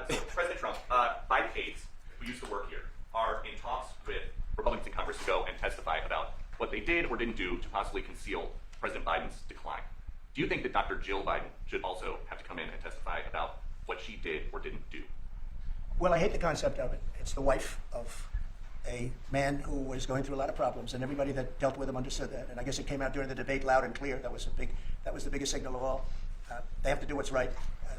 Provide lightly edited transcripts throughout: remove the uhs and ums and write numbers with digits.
So President Trump, Biden aides who used to work here are in talks with Republicans in Congress to go and testify about what they did or didn't do to possibly conceal President Biden's decline. Do you think that Dr. Jill Biden should also have to come in and testify about what she did or didn't do? Well, I hate the concept of it. It's the wife of a man who was going through a lot of problems, and everybody that dealt with him understood that. And I guess it came out during the debate loud and clear. That was the biggest signal of all. They have to do what's right.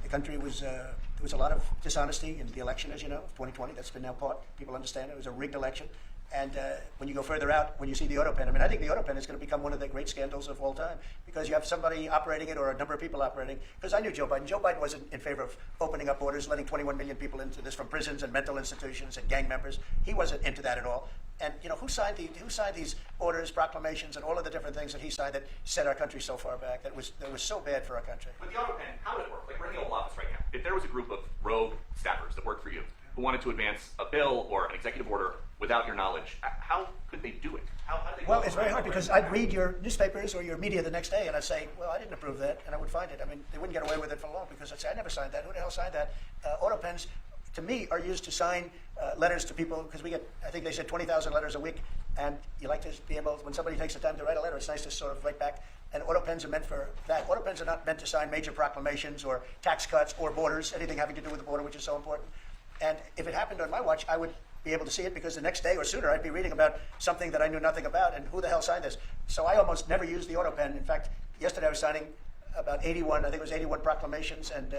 The country was there was a lot of dishonesty in the election, as you know, of 2020. That's been now caught. People understand it was a rigged election. And when you go further out, when you see the auto pen, I mean, I think the auto pen is going to become one of the great scandals of all time because you have somebody operating it or a number of people operating. Because I knew Joe Biden. Joe Biden wasn't in favor of opening up borders, letting 21 million people into this from prisons and mental institutions and gang members. He wasn't into that at all. And you know, who signed these orders, proclamations, and all of the different things that he signed that set our country so far back? That was so bad for our country. But the auto pen, how would it work? Like we're in the Oval Office right now. If there was a group of rogue staffers that worked for you who wanted to advance a bill or an executive order without your knowledge, how could they do it? How do they well, it's very hard because I'd read your newspapers or your media the next day and I'd say, well, I didn't approve that, and I would find it. I mean, they wouldn't get away with it for long because I'd say, I never signed that. Who the hell signed that? Auto pens, to me, are used to sign letters to people because we get, I think they said 20,000 letters a week, and you like to be able, when somebody takes the time to write a letter, it's nice to sort of write back. And auto pens are meant for that. Auto pens are not meant to sign major proclamations or tax cuts or borders, anything having to do with the border, which is so important. And if it happened on my watch, I would be able to see it because the next day or sooner I'd be reading about something that I knew nothing about, and who the hell signed this? So I almost never use the auto pen. In fact, yesterday I was signing about 81, I think it was 81 proclamations and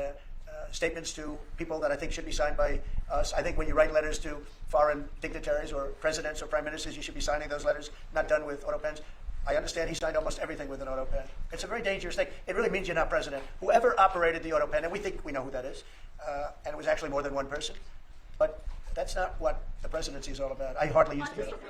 statements to people that I think should be signed by us. I think when you write letters to foreign dignitaries or presidents or prime ministers, you should be signing those letters, not done with auto pens. I understand he signed almost everything with an auto pen. It's a very dangerous thing. It really means you're not president. Whoever operated the auto pen, and we think we know who that is, and it was actually more than one person, but that's not what the presidency is all about. I hardly use the auto pen.